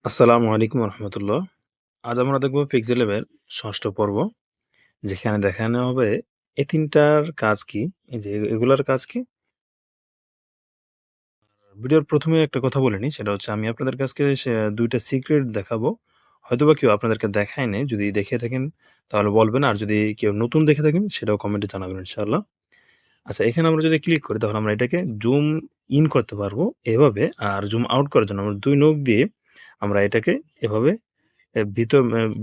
আসসালামু আলাইকুম রহমতুল্লাহ। আজ আমরা দেখব পিক্সেলের ষষ্ঠ পর্ব, যেখানে দেখানো হবে এই তিনটার কাজ কি, এই যে এগুলার কাজ কি। ভিডিওর প্রথমে একটা কথা বলে নিই, সেটা হচ্ছে আমি আপনাদের কাছকে দুইটা সিক্রেট দেখাবো। হয়তোবা কেউ আপনাদেরকে দেখায় নাই, যদি দেখে থাকেন তাহলে বলবেন, আর যদি কেউ নতুন দেখে থাকেন সেটাও কমেন্টে জানাবেন ইনশাআল্লাহ। আচ্ছা, এখানে আমরা যদি ক্লিক করি তাহলে আমরা এটাকে জুম ইন করতে পারবো এভাবে, আর জুম আউট করার জন্য আমরা দুই নখ দিয়ে আমরা এটাকে এভাবে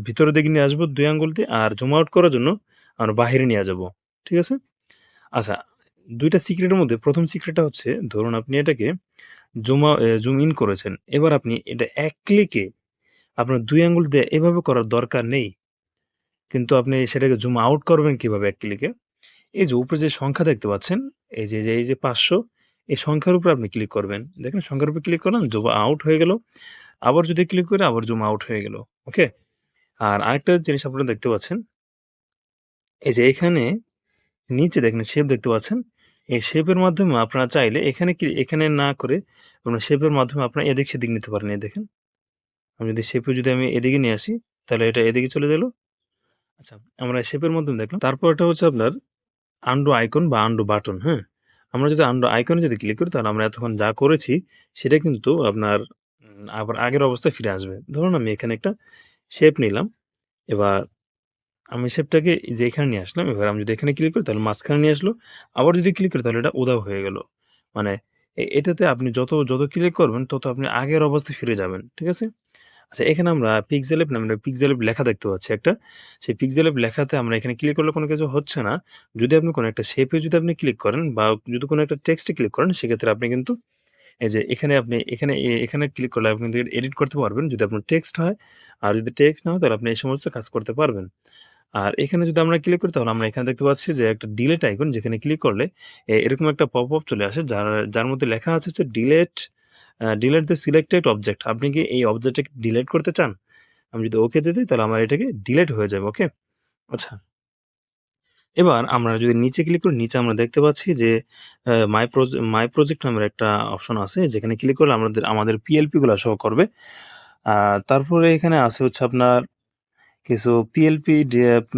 ভিতরের দিকে নিয়ে আসবো ২ আঙ্গুল দিয়ে, আর জুম আউট করার জন্য আমরা বাহিরে নিয়ে যাবো। ঠিক আছে? আচ্ছা, ২ টা সিক্রেটের মধ্যে ১ম সিক্রেটটা হচ্ছে, ধরুন আপনি এটাকে জুম ইন করেছেন। এবার আপনি এটা এক ক্লিকে আপনার ২ আঙ্গুল দিয়ে এভাবে করার দরকার নেই। কিন্তু আপনি সেটাকে জুম আউট করবেন কিভাবে এক ক্লিকে? এই যে উপরে যে সংখ্যা দেখতে পাচ্ছেন, এই যে ৫০০, এই সংখ্যার উপরে আপনি ক্লিক করবেন। দেখেন সংখ্যার উপরে ক্লিক করলাম, জুম আউট হয়ে গেল। আবার যদি ক্লিক করি আবার জুম আউট হয়ে গেল। ওকে? আর আরেকটা জিনিস আপনারা দেখতে পাচ্ছেন, এই যে এখানে নিচে দেখেন শেপ দেখতে পাচ্ছেন। এই শেপের মাধ্যমে আপনারা চাইলে এখানে না করে আপনার শেপের মাধ্যমে আপনারা এদিক সেদিক নিতে পারেন। এই দেখেন, আমি যদি শেপে যদি আমি এদিকে নিয়ে আসি, তাহলে এটা এদিকে চলে গেল। আচ্ছা, আমরা শেপের মাধ্যমে দেখলাম। তারপর এটা হচ্ছে আপনার আনডু আইকন বা আনডু বাটন, হ্যাঁ? আমরা যদি আনডু আইকনে যদি ক্লিক করি তাহলে আমরা এতক্ষণ যা করেছি সেটা কিন্তু আপনার আবার আগের অবস্থায় ফিরে আসবে। ধরুন আমি এখানে একটা শেপ নিলাম। এবার আমি শেপটাকে এই যে এখানে নিয়ে আসলাম। এবার আমি যদি এখানে ক্লিক করি তাহলে মাঝখানে নিয়ে আসলো। আবার যদি ক্লিক করি তাহলে এটা উধাও হয়ে গেল। মানে এটাতে আপনি যত ক্লিক করবেন তত আপনি আগের অবস্থায় ফিরে যাবেন। ঠিক আছে? আচ্ছা, এখানে আমরা পিক্সেল অ্যাপ নামে পিক্সেল অ্যাপ লেখা দেখতে পাচ্ছি একটা। সেই পিক্সেল অ্যাপ লেখাতে আমরা এখানে ক্লিক করলে কোনো কিছু হচ্ছে না। যদি আপনি কোনো একটা শেপে যদি আপনি ক্লিক করেন বা যদি কোনো একটা টেক্সটে ক্লিক করেন, সেক্ষেত্রে আপনি কিন্তু এই যে এখানে ক্লিক করলে আপনি কিন্তু এডিট করতে পারবেন যদি আপনার টেক্সট হয়। আর যদি টেক্সট না হয় তাহলে আপনি এই সমস্ত কাজ করতে পারবেন। আর এখানে যদি আমরা ক্লিক করি তাহলে আমরা এখানে দেখতে পাচ্ছি যে একটা ডিলিট আইকন, যেখানে ক্লিক করলে এরকম একটা পপআপ চলে আসে, যার মধ্যে লেখা আছে হচ্ছে ডিলিট দ্য সিলেক্টেড অবজেক্ট। আপনি কি এই অবজেক্টটাকে ডিলিট করতে চান? আমি যদি ওকে দিয়ে দিই তাহলে আমার এটাকে ডিলিট হয়ে যাবে। ওকে? আচ্ছা, এবার আমরা যদি নিচে ক্লিক করি, নিচে আমরা দেখতে পাচ্ছি যে মাই প্রজেক্ট নামের একটা অপশন আছে, যেখানে ক্লিক করলে আমাদের পিএলপি গুলা শো করবে। তারপরে এখানে আছে হচ্ছে আপনার কিছু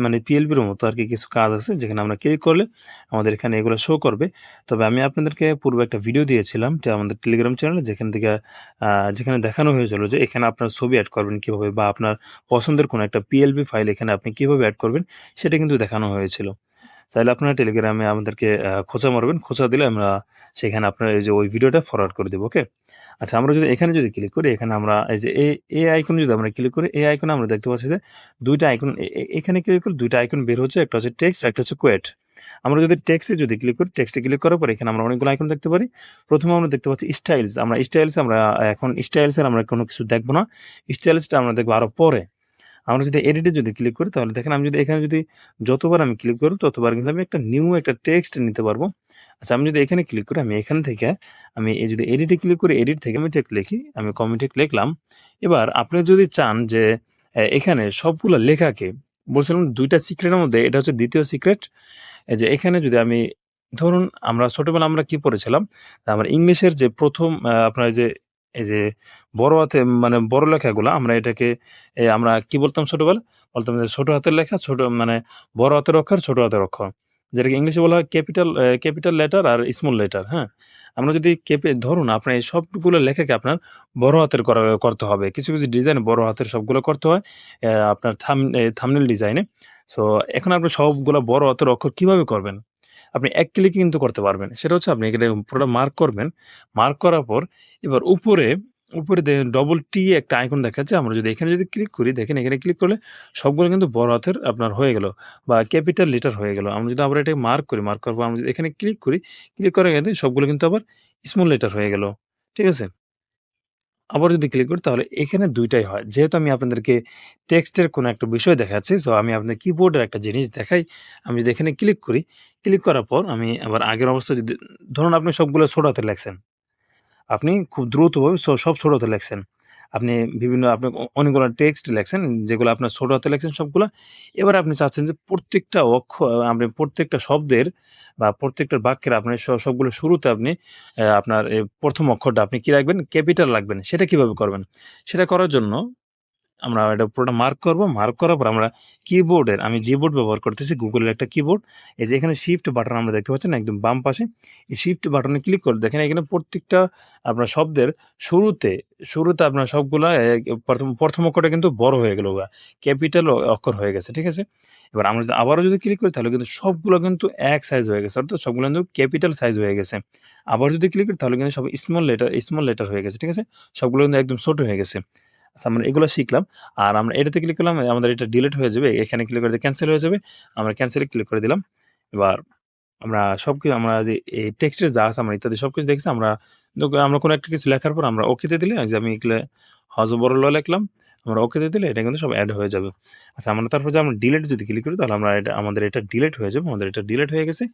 মানে পিএলপির মতো আরকি কিছু কাজ আছে, যেখানে আমরা ক্লিক করলে আমাদের এখানে এগুলো শো করবে। তবে আমি আপনাদেরকে পূর্বে একটা ভিডিও দিয়েছিলাম যে আমাদের টেলিগ্রাম চ্যানেলে, যেখান থেকে যেখানে দেখানো হয়েছিল যে এখানে আপনার ছবি এড করবেন কিভাবে, বা আপনার পছন্দের কোনো একটা পিএলপি ফাইল এখানে আপনি কিভাবে এড করবেন সেটা কিন্তু দেখানো হয়েছিল। চাইলে আপনারা টেলিগ্রামে আমাদেরকে খোঁচা মারবেন। খোঁচা দিলে আমরা সেখানে আপনার এই যে ওই ভিডিওটা ফরওয়ার্ড করে দেব। ওকে? আচ্ছা, আমরা যদি এখানে যদি ক্লিক করি, এখানে আমরা এই যে এই আইকনে যদি আমরা ক্লিক করি, এই আইকনে আমরা দেখতে পাচ্ছি যে ২ টা আইকন এখানে ক্লিক করলে ২ টা আইকন বের হচ্ছে। একটা হচ্ছে টেক্সট, একটা হচ্ছে কোয়েট। আমরা যদি টেক্সটে যদি ক্লিক করি, টেক্সটে ক্লিক করার পর এখানে আমরা অনেকগুলো আইকন দেখতে পারি। ১ম এ আমরা দেখতে পাচ্ছি স্টাইলস। আমরা এখন স্টাইলস এর আমরা কোনো কিছু দেখব না। স্টাইলসটা আমরা দেখব আরো পরে। আমরা যদি এডিটে যদি ক্লিক করি তাহলে দেখেন, আমি যদি এখানে যদি যতবার আমি ক্লিক করব ততবার কিন্তু আমি একটা নিউ একটা টেক্সট নিতে পারবো। আচ্ছা, আমি যদি এখানে ক্লিক করি, আমি এখান থেকে আমি এই যদি এডিটে ক্লিক করি, এডিট থেকে আমি টেক্সট লিখি, আমি কমেন্টে লিখলাম। এবার আপনি যদি চান যে এখানে সবগুলা লেখাকে, বলছিলাম ২ টা সিক্রেটের মধ্যে এটা হচ্ছে ২য় সিক্রেট। এই যে এখানে যদি আমি, ধরুন আমরা ছোটবেলায় আমরা কি পড়েছিলাম? আমরা ইংলিশের যে ১ম আপনার এই যে বড় হাতে মানে বড় লেখাগুলা আমরা এটাকে আমরা কি বলতাম ছোটবেলায়? বলতাম যে ছোট হাতের লেখা ছোট মানে বড় হাতের অক্ষর, ছোট হাতের অক্ষর। যেটাকে ইংলিশে বলা হয় ক্যাপিটাল লেটার আর স্মল লেটার, হ্যাঁ? আমরা যদি ধরুন আপনার এই সবগুলো লেখাকে আপনার বড় হাতের করতে হবে। কিছু ডিজাইন বড় হাতের সবগুলো করতে হয়। আপনার থাম্বনেল ডিজাইনে। সো এখন আপনি সবগুলা বড় হাতের অক্ষর কিভাবে করবেন? আপনি এক ক্লিকে কিন্তু করতে পারবেন। সেটা হচ্ছে আপনি এখানে পুরোটা মার্ক করবেন। মার্ক করার পর এবার উপরে দেখেন ডবল টি একটা আইকন দেখাচ্ছে। আমরা যদি এখানে যদি ক্লিক করি, দেখেন এখানে ক্লিক করলে সবগুলো কিন্তু বড় হাতের আপনার হয়ে গেল বা ক্যাপিটাল লেটার হয়ে গেল। আমরা যদি আবার এটাকে মার্ক করি, মার্ক করার পর আমরা যদি এখানে ক্লিক করি, ক্লিক করে কিন্তু সবগুলো কিন্তু আবার স্মল লেটার হয়ে গেল। ঠিক আছে? আবার যদি ক্লিক করি তাহলে এখানে ২ টাই হয়। যেহেতু আমি আপনাদেরকে টেক্সটের কোনো একটা বিষয় দেখাচ্ছি, সো আমি আপনাদের কিবোর্ডের একটা জিনিস দেখাই। আমি যদি এখানে ক্লিক করি, ক্লিক করার পর আমি আবার আগের অবস্থায় যদি, ধরুন আপনি সবগুলো ছোট হাতে লেখছেন। আপনি খুব দ্রুতভাবে সব ছোট হাতে লেখছেন। আপনি বিভিন্ন আপনি অনেকগুলো টেক্সট লেখছেন, যেগুলো আপনার ছোট হাতে লেখছেন সবগুলা। এবার আপনি চাচ্ছেন যে প্রত্যেকটা আপনি প্রত্যেকটা শব্দের বা প্রত্যেকটা বাক্যের আপনার সবগুলো শুরুতে আপনি আপনার ১ম অক্ষরটা আপনি কি রাখবেন? ক্যাপিটাল রাখবেন। সেটা কিভাবে করবেন? সেটা করার জন্য আমরা এটা পুরোটা মার্ক করব। মার্ক করার পর আমরা কিবোর্ডের আমি যে বোর্ড ব্যবহার করতেছি গুগলের একটা কিবোর্ড। এই যে এখানে শিফট বাটন আমরা দেখতে পাচ্ছেন একদম বাম পাশে। এই শিফট বাটনে ক্লিক করে দেখেন এখানে প্রত্যেকটা আপনার শব্দের শুরুতে, শুরুতে আপনার সবগুলা ১ম অক্ষরটা কিন্তু বড় হয়ে গেল গা। ক্যাপিটাল অক্ষর হয়ে গেছে। ঠিক আছে? এবার আমরা যদি আবারও যদি ক্লিক করি তাহলে কিন্তু সবগুলো কিন্তু এক সাইজ হয়ে গেছে। অর্থাৎ সবগুলো কিন্তু ক্যাপিটাল সাইজ হয়ে গেছে। আবার যদি ক্লিক করি তাহলে কিন্তু সব স্মল লেটার হয়ে গেছে। ঠিক আছে? সবগুলো কিন্তু একদম ছোট হয়ে গেছে। আচ্ছা আমরা এগুলো শিখলাম। আর আমরা এটাতে ক্লিক করলাম, আমাদের এটা ডিলিট হয়ে যাবে। এখানে ক্লিক করে ক্যানসেল হয়ে যাবে। আমরা ক্যানসেলে ক্লিক করে দিলাম। এবার আমরা আমরা যে এই টেক্সটের যা আছে আমরা ইত্যাদি সবকিছু দেখছি। আমরা কোনো একটা কিছু লেখার পর আমরা ওকেতে দিলে, এই যে আমি এগুলা বড় ল লিখলাম। আমরা ওকেতে দিলে এটা কিন্তু সব এড হয়ে যাবে। আচ্ছা আমরা তারপর যে আমরা ডিলিট যদি ক্লিক করি তাহলে আমাদের এটা ডিলিট হয়ে যাবে। আমাদের এটা ডিলিট হয়ে গেছে।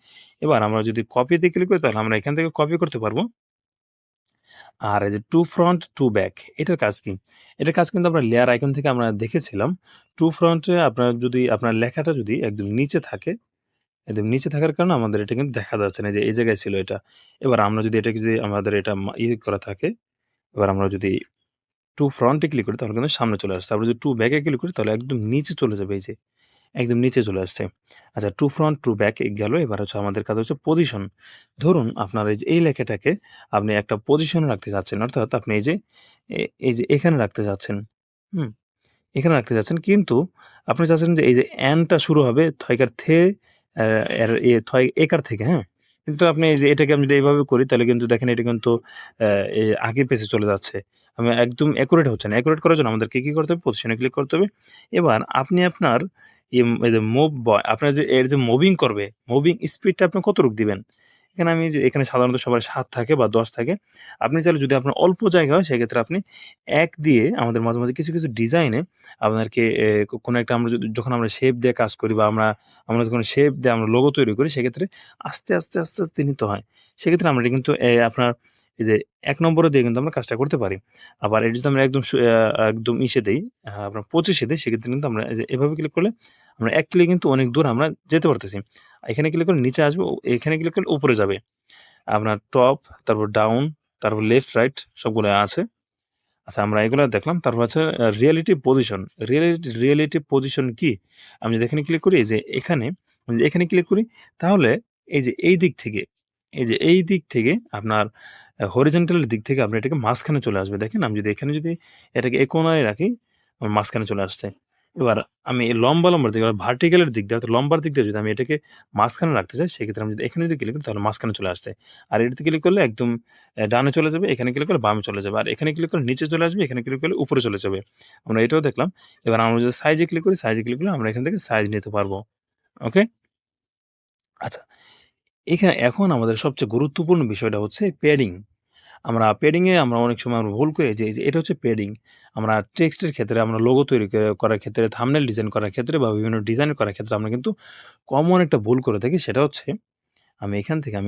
এবার আমরা যদি কপিতে ক্লিক করি তাহলে আমরা এখান থেকে কপি করতে পারবো। আর এই যে টু ফ্রন্ট টু ব্যাক এটার কাজ কি? এটার কাজ কিন্তু আমরা লেয়ার আইকন থেকে আমরা দেখেছিলাম। টু ফ্রন্টে আপনার লেখাটা যদি একদম নিচে থাকে, একদম নিচে থাকার কারণে আমাদের এটা কিন্তু দেখা যাচ্ছে না যে এই জায়গায় ছিল এটা। এবার আমরা যদি এটাকে যদি আমাদের এটা করা থাকে, এবার আমরা যদি টু ফ্রন্টে ক্লিক করি তাহলে কিন্তু সামনে চলে আসছে। আমরা যদি টু ব্যাকে ক্লিক করি তাহলে একদম নিচে চলে যাবে এই যে। একদম নিচে চলে আসছে। আচ্ছা টু ফ্রন্ট টু ব্যাক গেল। এবার হচ্ছে আমাদের কাজ হচ্ছে পজিশন। ধরুন আপনার এই যে এই লেখাটাকে আপনি একটা পজিশনে রাখতে চাচ্ছেন। অর্থাৎ আপনি এই যে এখানে রাখতে চাচ্ছেন। হুম? এখানে রাখতে চাচ্ছেন কিন্তু আপনি চাচ্ছেন যে এই যে টা শুরু হবে থয়কার থে অ্যা এর থয় একার থেকে, হ্যাঁ? কিন্তু আপনি এই যে এটাকে আমি যদি এভাবে করি তাহলে কিন্তু দেখেন এটা কিন্তু অ্যা এ আগে পেছে চলে যাচ্ছে। একদম অ্যাকুরেট হচ্ছে না। অ্যাকুরেট করার জন্য আমাদেরকে কি করতে হবে? পজিশনে ক্লিক করতে হবে। এবার আপনি আপনার এই যে আপনার যে এর যে মুভিং করবে, মুভিং স্পিডটা আপনি কতটুক দিবেন? এখানে সাধারণত সবার ৭ থাকে বা ১০ থাকে। আপনি চাইলে যদি আপনার অল্প জায়গা হয় সেক্ষেত্রে আপনি ১ দিয়ে আমাদের মাঝে, মাঝে কিছু ডিজাইনে আপনাদেরকে কোনো একটা যখন আমরা শেপ দিয়ে কাজ করি বা আমরা যখন শেপ দিয়ে আমরা লোগো তৈরি করি সেক্ষেত্রে আস্তে নিতে হয়। সেক্ষেত্রে আমরা এটা কিন্তু আপনার এই যে ১ নম্বরে দিয়ে কিন্তু আমরা কাজটা করতে পারি। আবার এটা যদি আমরা একদম একদম ইসে দেই, আপনার ২৫ এ দেই সেক্ষেত্রে কিন্তু আমরা এই যে এভাবে ক্লিক করলে আমরা ১ ক্লিকে কিন্তু অনেক দূর আমরা যেতে পারতেছি। এখানে ক্লিক করলে নিচে আসবে, এখানে ক্লিক করলে উপরে যাবে। আপনার টপ, তারপর ডাউন, তারপর লেফট, রাইট সবগুলো আছে। আচ্ছা আমরা এগুলা দেখলাম। তারপর আছে রিয়েলিটি পজিশন। রিয়েলিটি পজিশন কি? আমি যদি এখানে ক্লিক করি, এই যে এখানে আমি যদি এখানে ক্লিক করি তাহলে এই যে এই দিক থেকে আপনার হরিজন্টাল দিক থেকে আপনার এটাকে মাঝখানে চলে আসবে। দেখেন আমি যদি এখানে যদি এটাকে এ কোণায় রাখি, আমার মাঝখানে চলে আসছে। এবার আমি এই লম্বার দিকে ভার্টিক্যাল এর দিক দিয়ে অর্থাৎ লম্বার দিক দিয়ে যদি আমি এটাকে মাঝখানে রাখতে চাই সেক্ষেত্রে আমি যদি এখানে যদি ক্লিক করি তাহলে মাঝখানে চলে আসছে। আর এটাতে ক্লিক করলে একদম ডানে চলে যাবে, এখানে ক্লিক করলে বামে চলে যাবে। আর এখানে ক্লিক করলে নিচে চলে আসবে, এখানে ক্লিক করলে উপরে চলে যাবে। আমরা এটাও দেখলাম। এবার আমরা যদি সাইজে ক্লিক করি, সাইজে ক্লিক করলে আমরা এখান থেকে সাইজ নিতে পারবো। ওকে? আচ্ছা। এখন আমাদের সবচেয়ে গুরুত্বপূর্ণ বিষয়টা হচ্ছে প্যাডিং। আমরা অনেক সময় আমরা ভুল করি যে, এই যে এটা হচ্ছে প্যাডিং। আমরা টেক্সটের ক্ষেত্রে আমরা লোগো তৈরি করার ক্ষেত্রে, থাম্বনেল ডিজাইন করার ক্ষেত্রে বা বিভিন্ন ডিজাইন করার ক্ষেত্রে আমরা কিন্তু কমন একটা ভুল করে থাকি। সেটা হচ্ছে আমি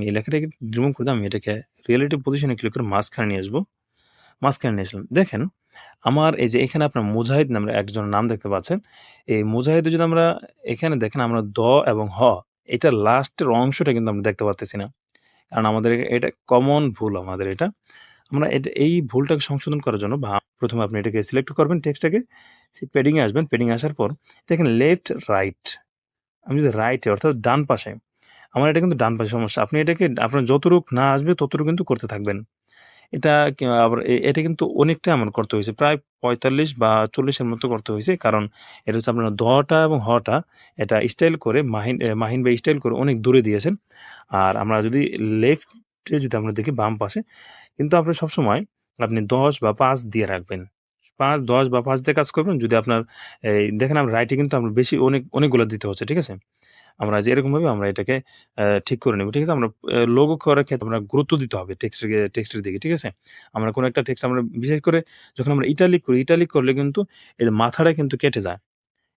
এই লেখাটাকে রিমুভ করে দিয়ে আমি এটাকে রিলেটিভ পজিশনে ক্লিক করে মাঝখানে নিয়ে আসবো। মাঝখানে নিয়ে আসলাম। দেখেন, আমার এই যে এখানে আপনার মুজাহিদ নামের একজনের নাম দেখতে পাচ্ছেন। এই মুজাহিদে যদি আমরা এখানে দেখেন আমরা এবং এটার লাস্টের অংশটা কিন্তু আমরা দেখতে পারতেছি না। কারণ আমাদের এটা কমন ভুল আমাদের এটা। আমরা এই ভুলটাকে সংশোধন করার জন্য ১ম এ আপনি এটাকে সিলেক্ট করবেন টেক্সটটাকে। সেই প্যাডিং এ আসবেন। প্যাডিং এ আসার পর দেখেন লেফট, রাইট। আমি যদি রাইটে অর্থাৎ ডান পাশে, আমার এটা কিন্তু ডান পাশে সমস্যা। আপনি এটাকে আপনার যতটুক না আসবে ততটুকু কিন্তু করতে থাকবেন। এটা আবার এটা কিন্তু অনেকটাই আমার করতে হয়েছে। প্রায় ৪৫ বা ৪০ এর মতো করতে হয়েছে। কারণ এটা হচ্ছে আপনার টা এবং টা এটা স্টাইল করে মাহিন ভাই স্টাইল করে অনেক দূরে দিয়েছেন। আর আমরা যদি লেফটে যদি আমরা দেখি বাম পাশে, কিন্তু আপনি সবসময় ১০ বা ৫ দিয়ে রাখবেন। ৫, ১০ বা ৫ দিয়ে কাজ করবেন। যদি আপনার দেখেন আমরা রাইটে কিন্তু আমরা বেশি অনেকগুলা দিতে হচ্ছে। ঠিক আছে? আমরা যে এরকমভাবে আমরা এটাকে ঠিক করে নেব। ঠিক আছে? আমরা লোগো করার ক্ষেত্রে আমরা গুরুত্ব দিতে হবে টেক্সটের দিকে। ঠিক আছে? আমরা কোনো একটা টেক্সট আমরা বিশেষ করে যখন আমরা ইটালিক করি, ইটালিক করলে কিন্তু এই যে মাথাটা কিন্তু কেটে যায়।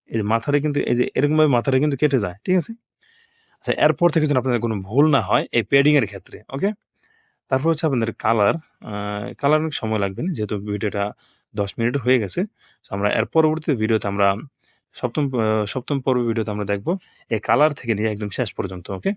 এই যে মাথাটা কিন্তু এই যে এরকমভাবে মাথাটা কিন্তু কেটে যায়। ঠিক আছে? আচ্ছা এরপর থেকে যেন আপনাদের কোনো ভুল না হয় এই প্যাডিং এর ক্ষেত্রে। ওকে? তারপর হচ্ছে আপনাদের কালার। কালার অনেক সময় লাগবে না যেহেতু ভিডিওটা 10 মিনিট হয়ে গেছে। সো আমরা এর পরবর্তী ভিডিওতে আমরা ৭ম পর্ব ভিডিওতে আমরা দেখব এই কালার থেকে নিয়ে একদম শেষ পর্যন্ত। ওকে?